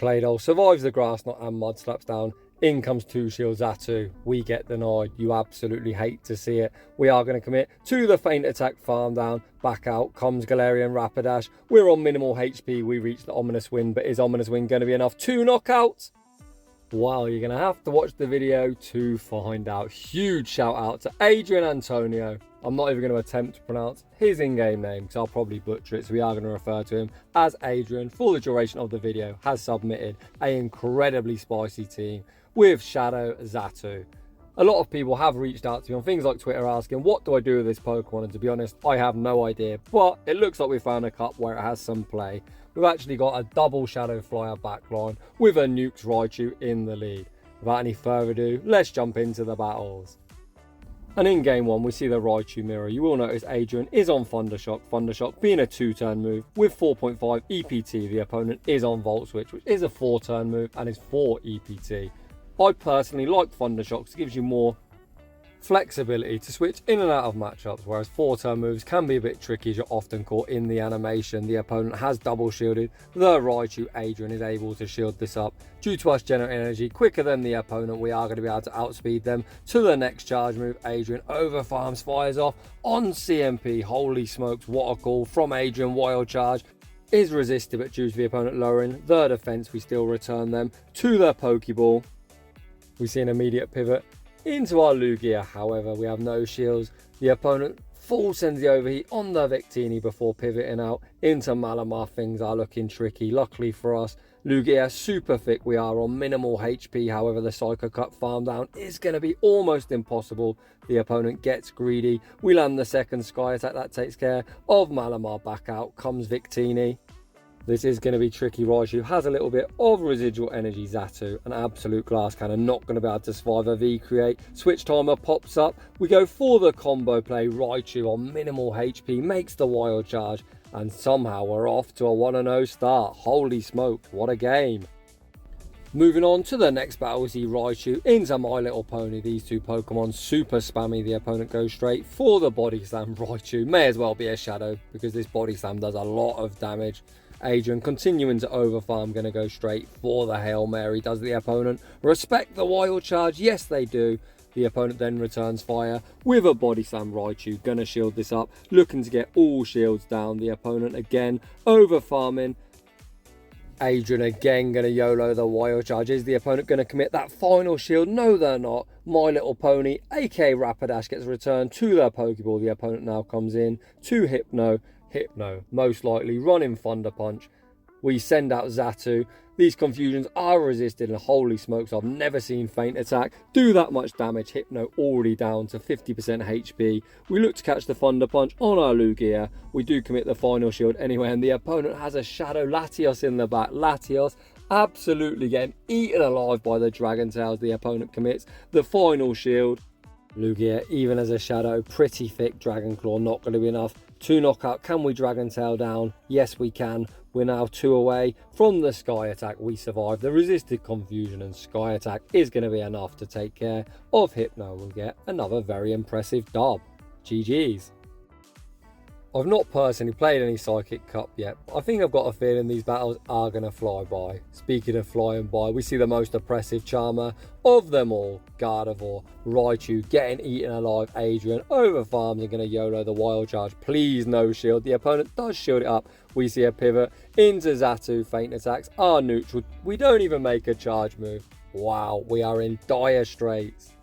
Claydol survives the grass knot and mud slaps down. In comes 2 shield Xatu. We get denied. You absolutely hate to see it. We are going to commit to the feint attack farm down. Back out comes Galarian Rapidash. We're on minimal HP. We reach the Ominous Wind, but is Ominous Wind going to be enough? 2 knockouts? Well, you're going to have to watch the video to find out. Huge shout out to Adrian Antonio. I'm not even going to attempt to pronounce his in-game name because I'll probably butcher it, so we are going to refer to him as Adrian for the duration of the video. Has submitted an incredibly spicy team with Shadow Xatu. A lot of people have reached out to me on things like Twitter asking, what do I do with this Pokemon? And to be honest, I have no idea, but it looks like we found a cup where it has some play. We've actually got a double Shadow Flyer backline with a Nukes Raichu in the lead. Without any further ado, let's jump into the battles. And in game 1, we see the Raichu mirror. You will notice Adrian is on Thundershock. Thundershock being a 2-turn move with 4.5 EPT. The opponent is on Volt Switch, which is a 4-turn move and is 4 EPT. I personally like Thundershock because it gives you more flexibility to switch in and out of matchups, whereas 4-turn moves can be a bit tricky as you're often caught in the animation. The opponent has double shielded the Raichu. Adrian is able to shield this up. Due to us generating energy quicker than the opponent, we are going to be able to outspeed them to the next charge move. Adrian over farms, fires off on CMP. Holy smokes, what a call from Adrian. Wild Charge is resisted, but due to the opponent lowering the defense, we still return them to their Pokeball. We see an immediate pivot into our Lugia. However, we have no shields. The opponent full sends the overheat on the Victini before pivoting out into Malamar. Things are looking tricky. Luckily for us, Lugia super thick. We are on minimal HP. However, the Psycho Cut farm down is going to be almost impossible. The opponent gets greedy. We land the second Sky Attack. That takes care of Malamar. Back out comes Victini. This is going to be tricky. Raichu has a little bit of residual energy. Xatu, an absolute glass cannon, not going to be able to survive a V-create. Switch timer pops up. We go for the combo play. Raichu on minimal HP makes the Wild Charge. And somehow we're off to a 1-0 start. Holy smokes, what a game. Moving on to the next battle, we see Raichu into My Little Pony. These two Pokemon super spammy. The opponent goes straight for the Body Slam. Raichu may as well be a Shadow because this Body Slam does a lot of damage. Adrian continuing to overfarm, going to go straight for the Hail Mary. Does the opponent respect the Wild Charge? Yes, they do. The opponent then returns fire with a Body Slam. Raichu going to shield this up, looking to get all shields down. The opponent again overfarming. Adrian again going to YOLO the Wild Charge. Is the opponent going to commit that final shield? No, they're not. My Little Pony, aka Rapidash, gets returned to their Pokeball. The opponent now comes in to Hypno, most likely running Thunder Punch. We send out Xatu. These confusions are resisted, and holy smokes, I've never seen Feint Attack do that much damage. Hypno already down to 50% HP. We look to catch the Thunder Punch on our Lugia. We do commit the final shield anyway, and the opponent has a Shadow Latios in the back. Latios absolutely getting eaten alive by the Dragon Tails. The opponent commits the final shield. Lugia, even as a Shadow, pretty thick Dragon Claw, not going to be enough to knock out. Can we Dragon Tail down? Yes, we can. We're now 2 away from the Sky Attack. We survive the resisted confusion, and Sky Attack is going to be enough to take care of Hypno. We'll get another very impressive dub. GG's. I've not personally played any Psychic Cup yet, but I think I've got a feeling these battles are going to fly by. Speaking of flying by, we see the most oppressive charmer of them all, Gardevoir. Raichu getting eaten alive. Adrian over farms and going to YOLO the Wild Charge. Please no shield. The opponent does shield it up. We see a pivot into Xatu. Feint Attacks are neutral. We don't even make a charge move. Wow, we are in dire straits.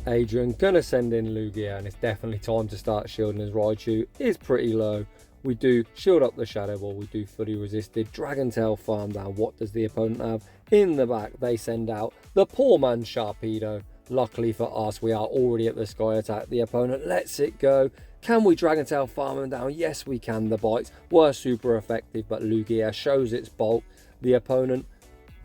Adrian gonna send in Lugia, and it's definitely time to start shielding as Raichu is pretty low. We do shield up the Shadow Ball. We do fully resisted Dragon Tail farm down. What does the opponent have in the back? They send out the poor man Sharpedo. Luckily for us, we are already at the Sky Attack. The opponent lets it go. Can we Dragon Tail farm him down? Yes, we can. The bites were super effective, but Lugia shows its bulk. The opponent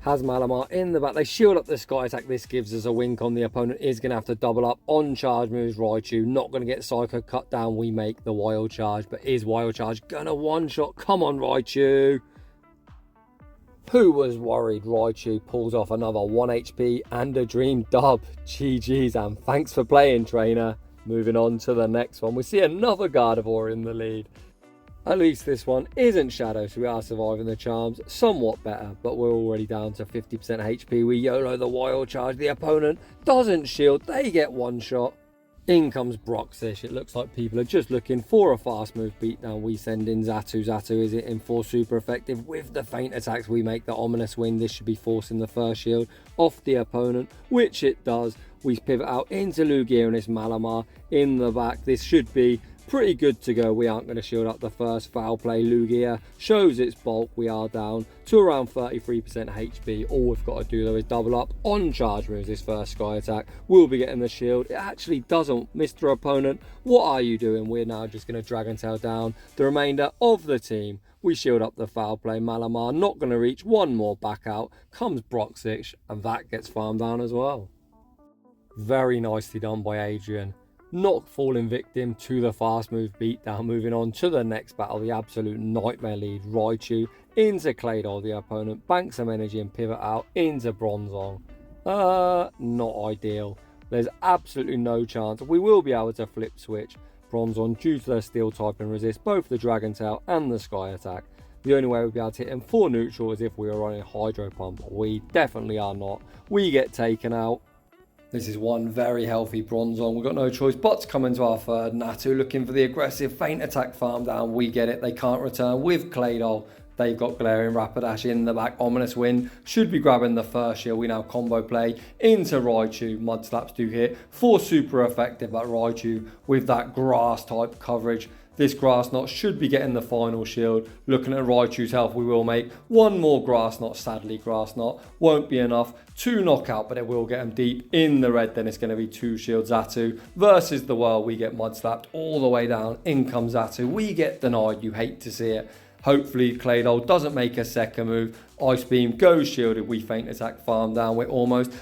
has Malamar in the back. They shield up the Sky Attack. This gives us a wink on. The opponent is going to have to double up on charge moves. Raichu not going to get Psycho Cut down. We make the Wild Charge, but is Wild Charge going to one-shot? Come on, Raichu. Who was worried? Raichu pulls off another 1 HP and a dream dub. GG's, and thanks for playing, trainer. Moving on to the next one. We see another Gardevoir in the lead. At least this one isn't Shadow, so we are surviving the charms somewhat better, but we're already down to 50% HP. We YOLO the wild charge, the opponent doesn't shield, they get one shot. In comes Broxish. It looks like people are just looking for a fast move beatdown. We send in Xatu. Xatu is it in for super effective. With the feint attacks, we make the ominous win. This should be forcing the first shield off the opponent, which it does. We pivot out into Lugia and it's Malamar in the back. This should be pretty good to go. We aren't going to shield up the first foul play. Lugia shows its bulk. We are down to around 33% HP. All we've got to do though is double up on charge moves. This first sky attack will be getting the shield. It actually doesn't. Mr. Opponent, what are you doing? We're now just going to Dragon Tail down the remainder of the team. We shield up the foul play. Malamar not going to reach. One more back out. Comes Broxish and that gets farmed down as well. Very nicely done by Adrian. Not falling victim to the fast move beatdown. Moving on to the next battle, the absolute nightmare lead. Raichu into Claydol. The opponent banks some energy and pivot out into Bronzong. Not ideal. There's absolutely no chance we will be able to flip switch Bronzong due to their steel type and resist both the Dragon Tail and the Sky attack. The only way we'll be able to hit him for neutral is if we were running Hydro Pump. We definitely are not. We get taken out. This is one very healthy Bronzong. We've got no choice but to come into our third. Xatu looking for the aggressive feint attack farm down. We get it. They can't return with Claydol. They've got Galarian Rapidash in the back. Ominous Wind should be grabbing the first shield. We now combo play into Raichu. Mud Slaps do hit for super effective, but Raichu with that grass type coverage. This Grass Knot should be getting the final shield. Looking at Raichu's health, we will make one more Grass Knot. Sadly, Grass Knot won't be enough to knock out, but it will get him deep in the red. Then it's going to be two shields. Xatu versus the world. We get Mud Slapped all the way down. In comes Xatu. We get denied. You hate to see it. Hopefully, Claydol doesn't make a second move. Ice Beam goes shielded. We feint attack farm down. We're almost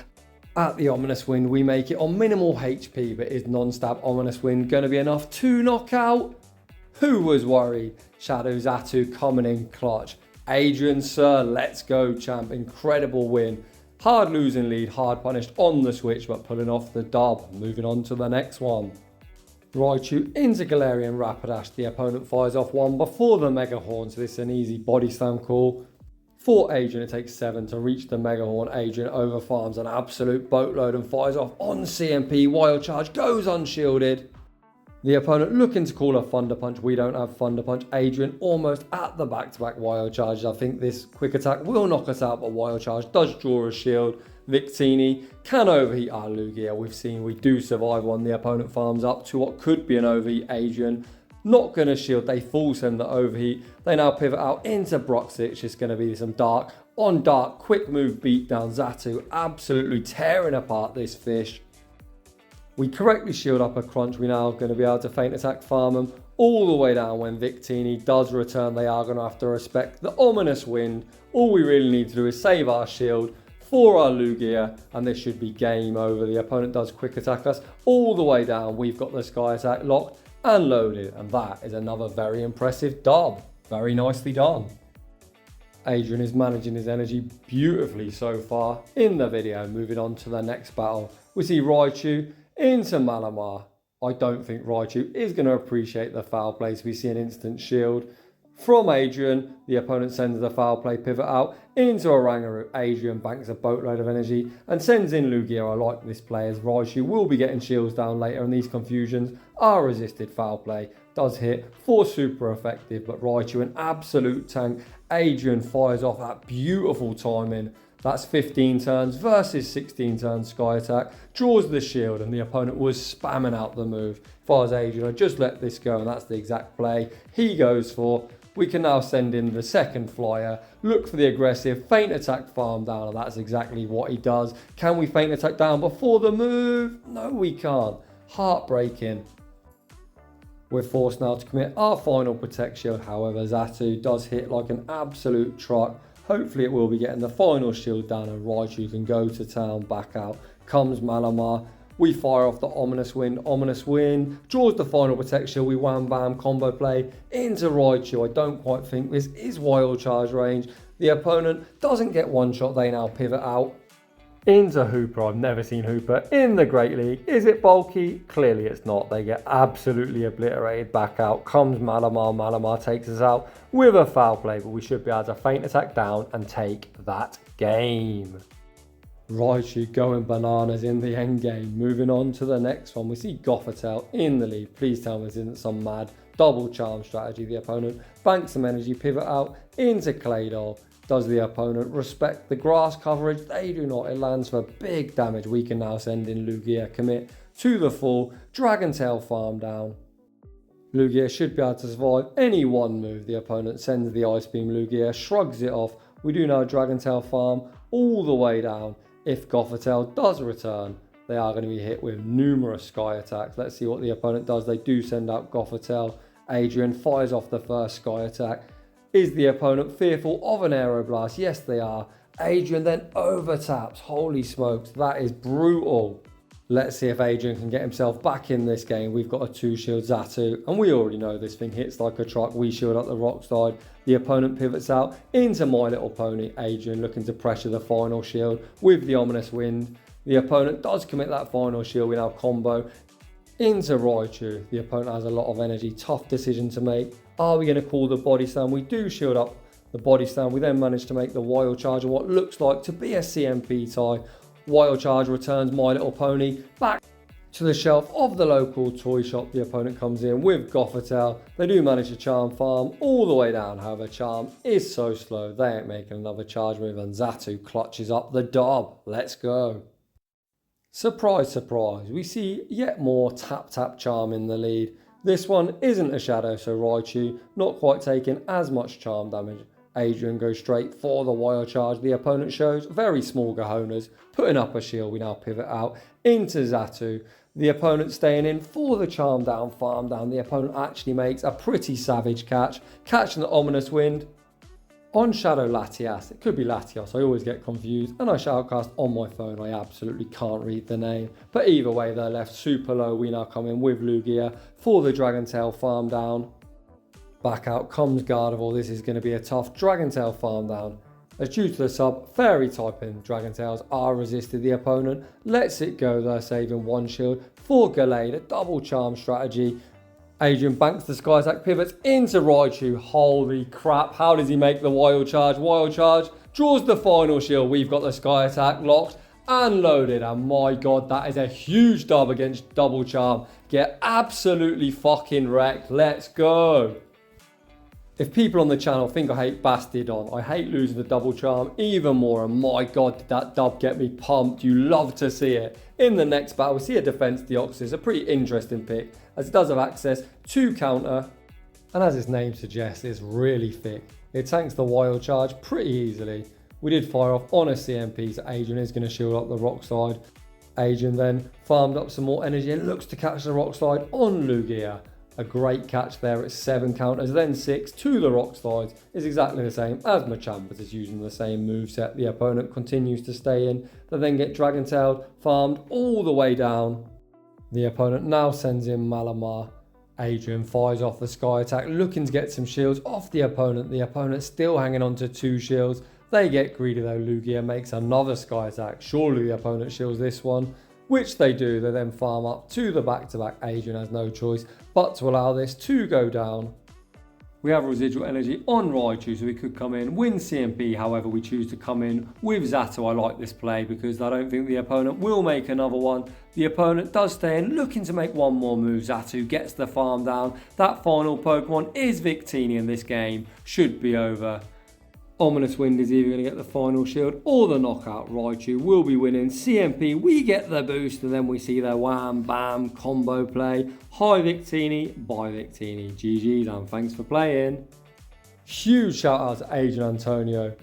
at the Ominous Wind. We make it on minimal HP, but is non-stab Ominous Wind going to be enough to knock out? Who was worried? Shadow Xatu coming in clutch. Adrian, sir, let's go, champ. Incredible win. Hard losing lead, hard punished on the switch, but pulling off the dub. Moving on to the next one. Raichu into Galarian Rapidash. The opponent fires off one before the Mega Horn, so this is an easy body slam call. For Adrian, it takes 7 to reach the Mega Horn. Adrian over farms an absolute boatload and fires off on CMP. Wild Charge goes unshielded. The opponent looking to call a Thunder Punch. We don't have Thunder Punch. Adrian almost at the back-to-back Wild Charges. I think this quick attack will knock us out, but Wild Charge does draw a shield. Victini can overheat our Lugia. We've seen we do survive one. The opponent farms up to what could be an overheat. Adrian not going to shield. They full send the overheat. They now pivot out into Broxish. It's going to be some dark on dark. Quick move beat down. Xatu absolutely tearing apart this fish. We correctly shield up a Crunch. We're now going to be able to feint attack farm them all the way down. When Victini does return, they are going to have to respect the Ominous Wind. All we really need to do is save our shield for our Lugia, and this should be game over. The opponent does quick attack us all the way down. We've got the Sky attack locked and loaded, and that is another very impressive dub. Very nicely done. Adrian is managing his energy beautifully so far in the video. Moving on to the next battle, we see Raichu into Malamar. I don't think Raichu is going to appreciate the foul play, so we see an instant shield from Adrian. The opponent sends the foul play pivot out into Oranguru. Adrian banks a boatload of energy and sends in Lugia. I like this play as Raichu will be getting shields down later, and these confusions are resisted. Foul play does hit for super effective, but Raichu an absolute tank. Adrian fires off that beautiful timing. That's 15 turns versus 16 turns Sky attack. Draws the shield, and the opponent was spamming out the move. If I was Adrian, I'd just let this go, and that's the exact play he goes for. We can now send in the second flyer. Look for the aggressive feint attack farm down, and that's exactly what he does. Can we feint attack down before the move? No, we can't. Heartbreaking. We're forced now to commit our final Protect Shield. However, Xatu does hit like an absolute truck. Hopefully it will be getting the final shield down, and Raichu can go to town. Back out comes Malamar. We fire off the Ominous Wind. Ominous Wind draws the final Protect Shield. We wham bam combo play into Raichu. I don't quite think this is Wild Charge range. The opponent doesn't get one shot. They now pivot out Into Hooper. I've never seen Hooper in the Great League. Is it bulky? Clearly it's not. They get absolutely obliterated. Back out comes Malamar. Malamar takes us out with a foul play, but we should be able to feint attack down and take that game. Raichu going bananas in the end game. Moving on to the next one, we see Gothitelle in the lead. Please tell me this isn't some mad double charm strategy. The opponent banks some energy, pivot out into Claydol. Does the opponent respect the grass coverage? They do not. It lands for big damage. We can now send in Lugia, commit to the full Dragon Tail farm down. Lugia should be able to survive any one move. The opponent sends the Ice Beam. Lugia shrugs it off. We do now Dragon Tail farm all the way down. If Gothitelle does return, they are going to be hit with numerous sky attacks. Let's see what the opponent does. They do send out Gothitelle. Adrian fires off the first sky attack. Is the opponent fearful of an Aeroblast? Yes, they are. Adrian then overtaps. Holy smokes, that is brutal. Let's see if Adrian can get himself back in this game. We've got a 2-shield Xatu, and we already know this thing hits like a truck. We shield up the rock slide. The opponent pivots out into My Little Pony. Adrian looking to pressure the final shield with the Ominous Wind. The opponent does commit that final shield. We now combo into Raichu. The opponent has a lot of energy. Tough decision to make. Are we going to call the body slam? We do shield up the body slam. We then manage to make the wild charge and what looks like to be a CMP tie. Wild charge returns My Little Pony back to the shelf of the local toy shop. The opponent comes in with Gothitelle. They do manage to charm farm all the way down. However, charm is so slow. They ain't making another charge move, and Xatu clutches up the dub. Let's go. Surprise, surprise. We see yet more tap charm in the lead. This one isn't a shadow, so Raichu not quite taking as much charm damage. Adrian goes straight for the wild charge. The opponent shows very small cojones, putting up a shield. We now pivot out into Xatu. The opponent staying in for the charm down, farm down. The opponent actually makes a pretty savage catch, catching the Ominous Wind on Shadow Latias. It could be Latios, I always get confused, and I shoutcast on my phone. I absolutely can't read the name. But either way, they're left super low. We now come in with Lugia for the Dragon Tail farm down. Back out comes Gardevoir. This is going to be a tough Dragon Tail farm down. As due to the sub, Fairy typing Dragon Tails are resisted. The opponent lets it go. They're saving one shield for Gallade, a double charm strategy. Adrian banks the sky attack, pivots into Raichu. Holy crap, how does he make the wild charge? Wild charge, draws the final shield. We've got the sky attack locked and loaded. And my god, that is a huge dub against double charm. Get absolutely fucking wrecked. Let's go. If people on the channel think I hate Bastiodon, I hate losing the double charm even more, and my god did that dub get me pumped. You love to see it. In the next battle we see a Defense Deoxys, a pretty interesting pick as it does have access to counter, and as its name suggests, it's really thick. It tanks the wild charge pretty easily. We did fire off on a CMP, so Adrian is going to shield up the rock slide. Adrian then farmed up some more energy and looks to catch the rock slide on Lugia. A great catch there at 7 counters, then 6 to the rock slides. Is exactly the same as Machamp, but is using the same moveset. The opponent continues to stay in. They then get Dragon Tailed, farmed all the way down. The opponent now sends in Malamar. Adrian fires off the sky attack, looking to get some shields off the opponent. The opponent still hanging on to 2 shields. They get greedy though. Lugia makes another sky attack. Surely the opponent shields this one, which they do. They then farm up to the back-to-back. Adrian has no choice but to allow this to go down. We have residual energy on Raichu, so we could come in, win CMP. However, we choose to come in with Xatu. I like this play because I don't think the opponent will make another one. The opponent does stay in, looking to make one more move. Xatu gets the farm down. That final Pokemon is Victini, and this game should be over. Ominous Wind is either going to get the final shield or the knockout. Raichu will be winning. CMP, we get the boost, and then we see their wham bam combo play. Hi Victini, bye Victini. GG's and thanks for playing. Huge shout out to Adrian Antonio.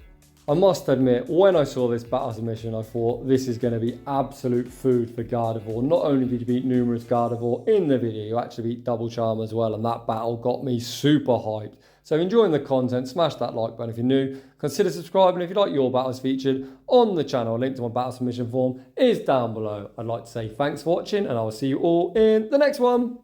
I must admit, when I saw this battle submission, I thought this is going to be absolute food for Gardevoir. Not only did you beat numerous Gardevoir in the video, you actually beat Double Charm as well, and that battle got me super hyped. So if you're enjoying the content, smash that like button if you're new. Consider subscribing if you'd like your battles featured on the channel. A link to my battle submission form is down below. I'd like to say thanks for watching, and I will see you all in the next one.